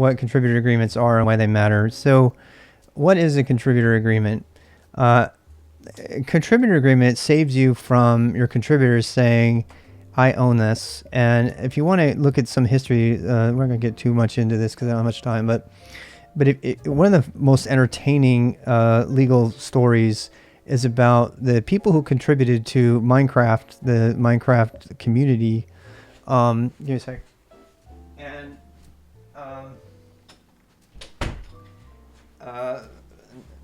what contributor agreements are and why they matter. So what is a contributor agreement? A contributor agreement saves you from your contributors saying, I own this. And if you want to look at some history, we're not going to get too much into this because I don't have much time, but one of the most entertaining legal stories is about the people who contributed to Minecraft, the Minecraft community. Give me a sec. And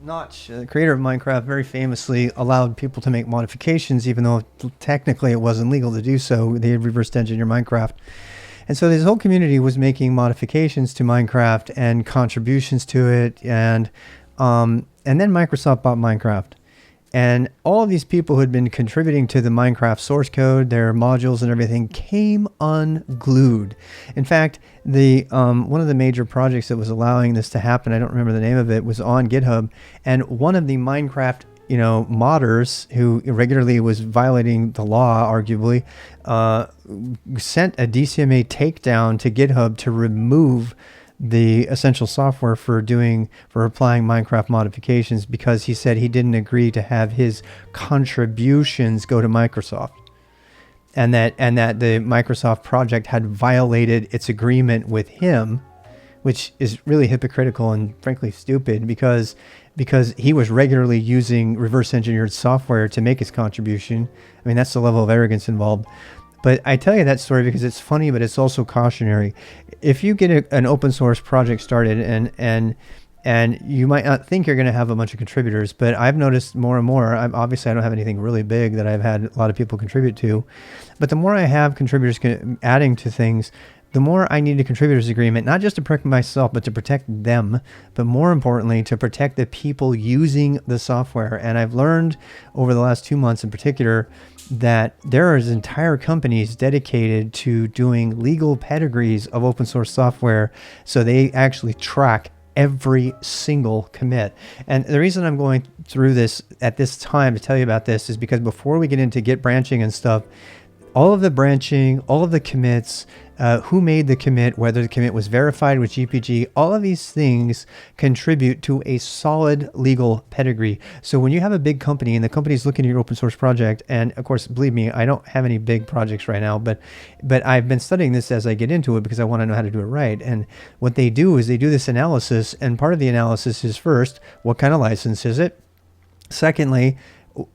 Notch, the creator of Minecraft, very famously allowed people to make modifications, even though technically it wasn't legal to do so. They had reversed engineer Minecraft. And so this whole community was making modifications to Minecraft and contributions to it. And then Microsoft bought Minecraft. And all of these people who had been contributing to the Minecraft source code, their modules and everything, came unglued. In fact, the one of the major projects that was allowing this to happen, I don't remember the name of it, was on GitHub. And one of the Minecraft modders who regularly was violating the law, arguably, sent a DCMA takedown to GitHub to remove the essential software for applying Minecraft modifications, because he said he didn't agree to have his contributions go to Microsoft, and that the Microsoft project had violated its agreement with him, which is really hypocritical and frankly stupid, because he was regularly using reverse engineered software to make his contribution. I mean, that's the level of arrogance involved. But I tell you that story because it's funny, but it's also cautionary. If you get an open source project started and you might not think you're going to have a bunch of contributors, but I've noticed more and more, obviously I don't have anything really big that I've had a lot of people contribute to, but the more I have contributors adding to things, the more I need a contributors agreement, not just to protect myself, but to protect them, but more importantly, to protect the people using the software. And I've learned over the last 2 months in particular that there is entire companies dedicated to doing legal pedigrees of open source software, so they actually track every single commit. And the reason I'm going through this at this time to tell you about this is because before we get into Git branching and stuff, all of the branching, all of the commits, who made the commit, whether the commit was verified with GPG, all of these things contribute to a solid legal pedigree. So when you have a big company and the company is looking at your open source project, and of course, believe me, I don't have any big projects right now, but I've been studying this as I get into it because I want to know how to do it right. And what they do is they do this analysis, and part of the analysis is first, what kind of license is it? Secondly,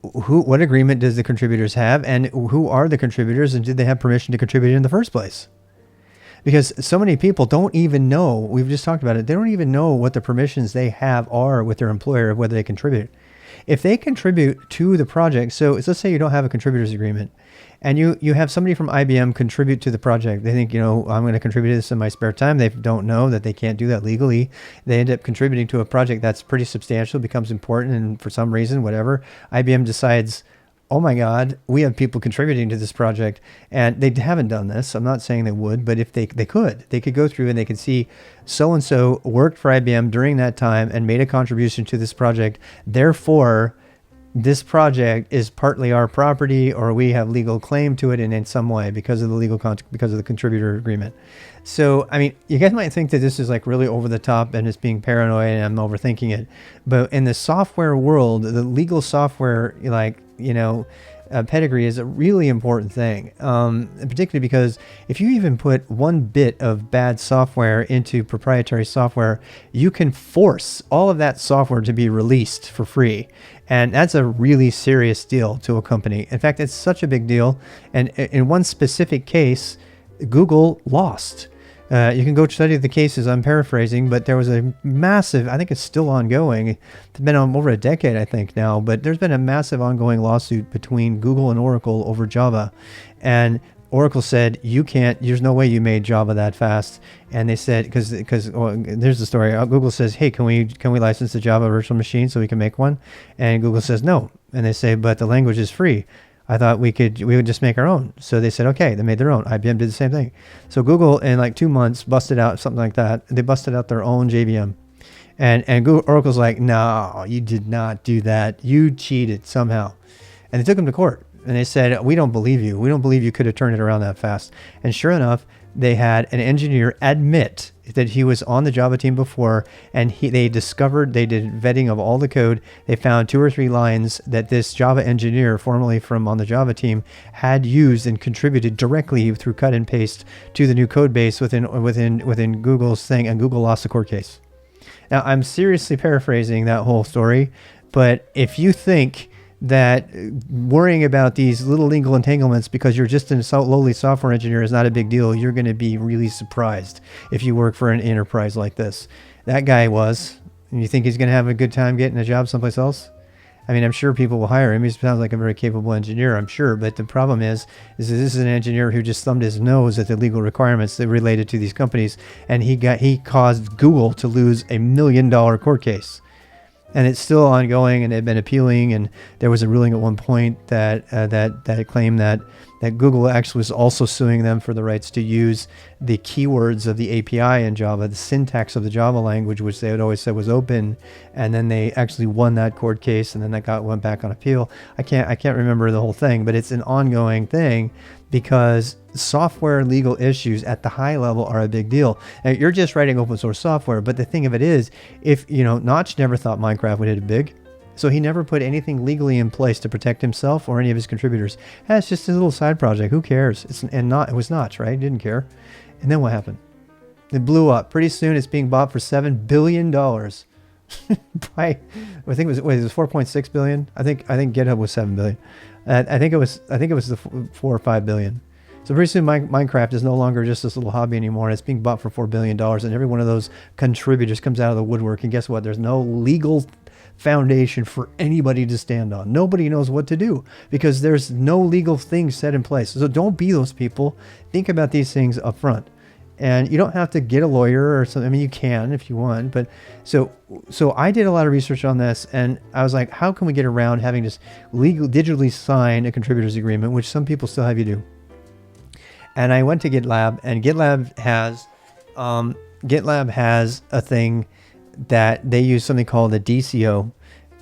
what agreement does the contributors have, and who are the contributors, and did they have permission to contribute in the first place? Because so many people don't even know, we've just talked about it, they don't even know what the permissions they have are with their employer of whether they contribute. If they contribute to the project, so let's say you don't have a contributors agreement, and you have somebody from IBM contribute to the project. They think, I'm going to contribute to this in my spare time. They don't know that they can't do that legally. They end up contributing to a project that's pretty substantial, becomes important, and for some reason, whatever, IBM decides, oh my God, we have people contributing to this project. And they haven't done this. I'm not saying they would, but if they could go through and they could see so-and-so worked for IBM during that time and made a contribution to this project. Therefore, this project is partly our property, or we have legal claim to it in some way because of the contributor agreement. So, I mean, you guys might think that this is like really over the top and it's being paranoid and I'm overthinking it. But in the software world, the legal software, pedigree is a really important thing, particularly because if you even put one bit of bad software into proprietary software, you can force all of that software to be released for free. And that's a really serious deal to a company. In fact, it's such a big deal. And in one specific case, Google lost. You can go study the cases, I'm paraphrasing, but there was a massive, I think it's still ongoing. It's been on over a decade, I think now, but there's been a massive ongoing lawsuit between Google and Oracle over Java. And Oracle said, there's no way you made Java that fast. And they said, because there's the story. Google says, hey, can we license the Java virtual machine so we can make one? And Google says, no. And they say, but the language is free. I thought we would just make our own. So they said, okay, they made their own. IBM did the same thing. So Google in like 2 months busted out something like that. They busted out their own JVM. And Oracle's like, no, you did not do that. You cheated somehow. And they took them to court. And they said, we don't believe you. We don't believe you could have turned it around that fast. And sure enough, they had an engineer admit that he was on the Java team before, and they did vetting of all the code. They found 2 or 3 lines that this Java engineer, formerly from on the Java team, had used and contributed directly through cut and paste to the new code base within Google's thing, and Google lost the court case. Now, I'm seriously paraphrasing that whole story, but if you think that worrying about these little legal entanglements because you're just a lowly software engineer is not a big deal, you're going to be really surprised if you work for an enterprise like this. That guy was. And you think he's going to have a good time getting a job someplace else? I mean, I'm sure people will hire him. He sounds like a very capable engineer, I'm sure. But the problem is that this is an engineer who just thumbed his nose at the legal requirements that related to these companies, and he caused Google to lose $1 million court case. And it's still ongoing, and they've been appealing. And there was a ruling at one point that claimed that Google actually was also suing them for the rights to use the keywords of the API in Java, the syntax of the Java language, which they had always said was open. And then they actually won that court case, and then that went back on appeal. I can't remember the whole thing, but it's an ongoing thing because software legal issues at the high level are a big deal. Now, you're just writing open source software, but the thing of it is, Notch never thought Minecraft would hit it big. So he never put anything legally in place to protect himself or any of his contributors. It's just a little side project. Who cares? It was Notch, right? He didn't care. And then what happened? It blew up. Pretty soon it's being bought for $7 billion. I think it was 4.6 billion. I think GitHub was 7 billion. I think it was the 4 or 5 billion. So pretty soon Minecraft is no longer just this little hobby anymore. It's being bought for $4 billion, and every one of those contributors comes out of the woodwork. And guess what? There's no legal foundation for anybody to stand on. Nobody knows what to do because there's no legal thing set in place. So don't be those people. Think about these things up front. And you don't have to get a lawyer or something. I mean, you can if you want. But so I did a lot of research on this, and I was like, how can we get around having to digitally sign a contributor's agreement, which some people still have you do? And I went to GitLab, and GitLab has a thing that they use, something called a DCO.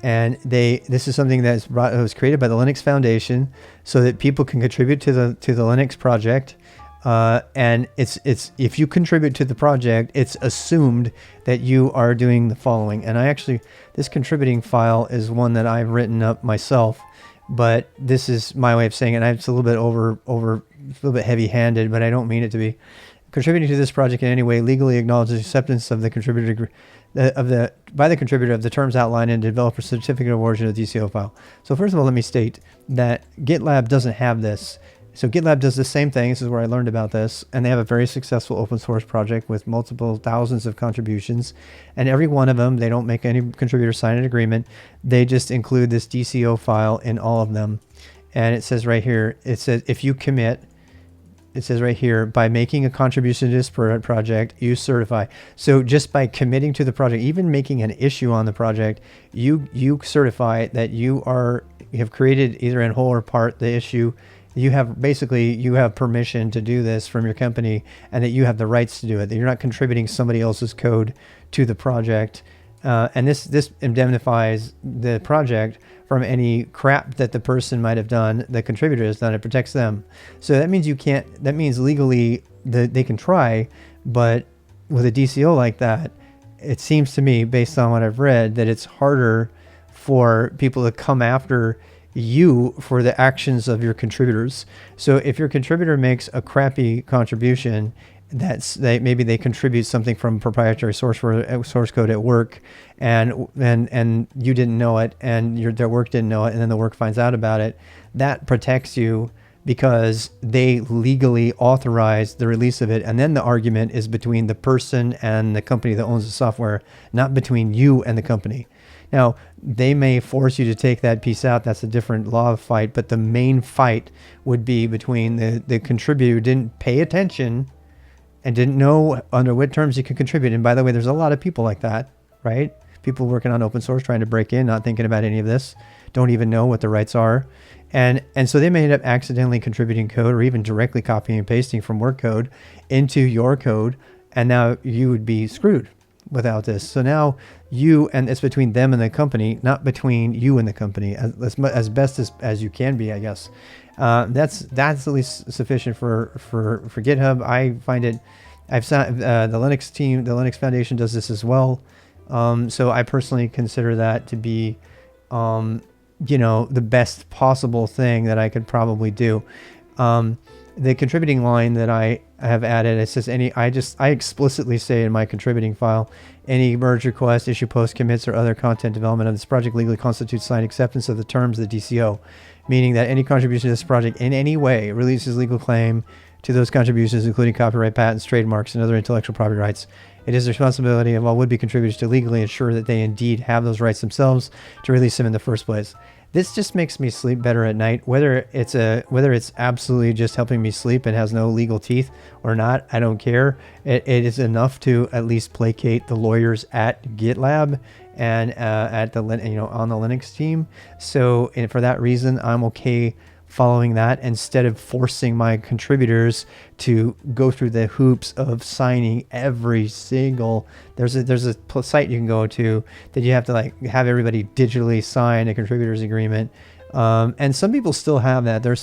And this is something that was created by the Linux Foundation so that people can contribute to the Linux project. And it's if you contribute to the project, it's assumed that you are doing the following. And this contributing file is one that I've written up myself, but this is my way of saying it. It's a little bit a little bit heavy-handed, but I don't mean it to be. Contributing to this project in any way legally acknowledges acceptance of the contributor by the contributor of the terms outlined in the developer certificate of origin of the DCO file. So first of all, let me state that GitLab doesn't have this. So GitLab does the same thing. This is where I learned about this. And they have a very successful open source project with multiple thousands of contributions. And every one of them, they don't make any contributor sign an agreement. They just include this DCO file in all of them. And it says right here, it says if you commit, it says right here, by making a contribution to this project, you certify. So just by committing to the project, even making an issue on the project, you certify that you have created either in whole or part the issue. You have permission to do this from your company, and that you have the rights to do it, that you're not contributing somebody else's code to the project. And this indemnifies the project from any crap that the person might have done, the contributor has done. It protects them. So that means that means legally they can try, but with a DCO like that, it seems to me, based on what I've read, that it's harder for people to come after you for the actions of your contributors. So if your contributor makes a crappy contribution, maybe they contribute something from proprietary source code at work, and you didn't know it, and their work didn't know it, and then the work finds out about it. That protects you because they legally authorize the release of it, and then the argument is between the person and the company that owns the software, not between you and the company. Now, they may force you to take that piece out. That's a different law fight, but the main fight would be between the contributor who didn't pay attention and didn't know under what terms you could contribute. And by the way, there's a lot of people like that, right? People working on open source, trying to break in, not thinking about any of this, don't even know what the rights are. And so they may end up accidentally contributing code or even directly copying and pasting from work code into your code, and now you would be screwed. without this. So now and it's between them and the company, not between you and the company, as best as you can be, I guess. That's at least sufficient for GitHub. I find it. I've the Linux team, the Linux Foundation does this as well. So I personally consider that to be, the best possible thing that I could probably do. The contributing line that I have added, it says I explicitly say in my contributing file, any merge request, issue post commits, or other content development of this project legally constitutes signed acceptance of the terms of the DCO, meaning that any contribution to this project in any way releases legal claim to those contributions, including copyright, patents, trademarks, and other intellectual property rights. It is the responsibility of all would-be contributors to legally ensure that they indeed have those rights themselves to release them in the first place. This just makes me sleep better at night, whether it's absolutely just helping me sleep and has no legal teeth or not. I don't care. It is enough to at least placate the lawyers at GitLab and at the on the Linux team. So, and for that reason, I'm okay following that instead of forcing my contributors to go through the hoops of signing every single. There's a site you can go to that you have to have everybody digitally sign a contributors agreement, and some people still have that. There's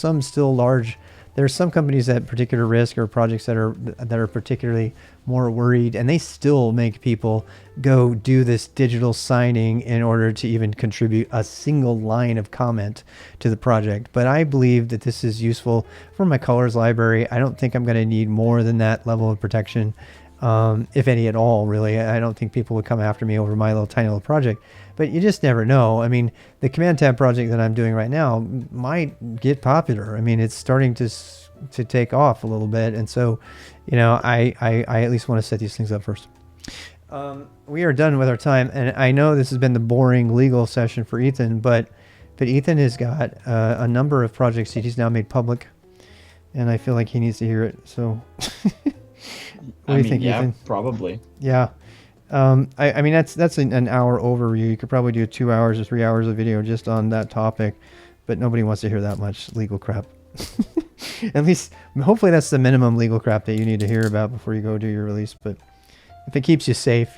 some companies at particular risk or projects that are particularly more worried, and they still make people go do this digital signing in order to even contribute a single line of comment to the project. But I believe that this is useful for my colors library. I don't think I'm going to need more than that level of protection, if any at all, really. I don't think people would come after me over my tiny little project, but you just never know. I mean, the command tab project that I'm doing right now might get popular. I mean, it's starting to take off a little bit, and so I at least want to set these things up first. We are done with our time, and I know this has been the boring legal session for Ethan, but Ethan has got a number of projects that he's now made public, and I feel like he needs to hear it. So what do you think, Ethan? Probably. Yeah. I mean, that's an hour overview. You could probably do 2 hours or 3 hours of video just on that topic, but nobody wants to hear that much legal crap. At least, hopefully that's the minimum legal crap that you need to hear about before you go do your release. But if it keeps you safe,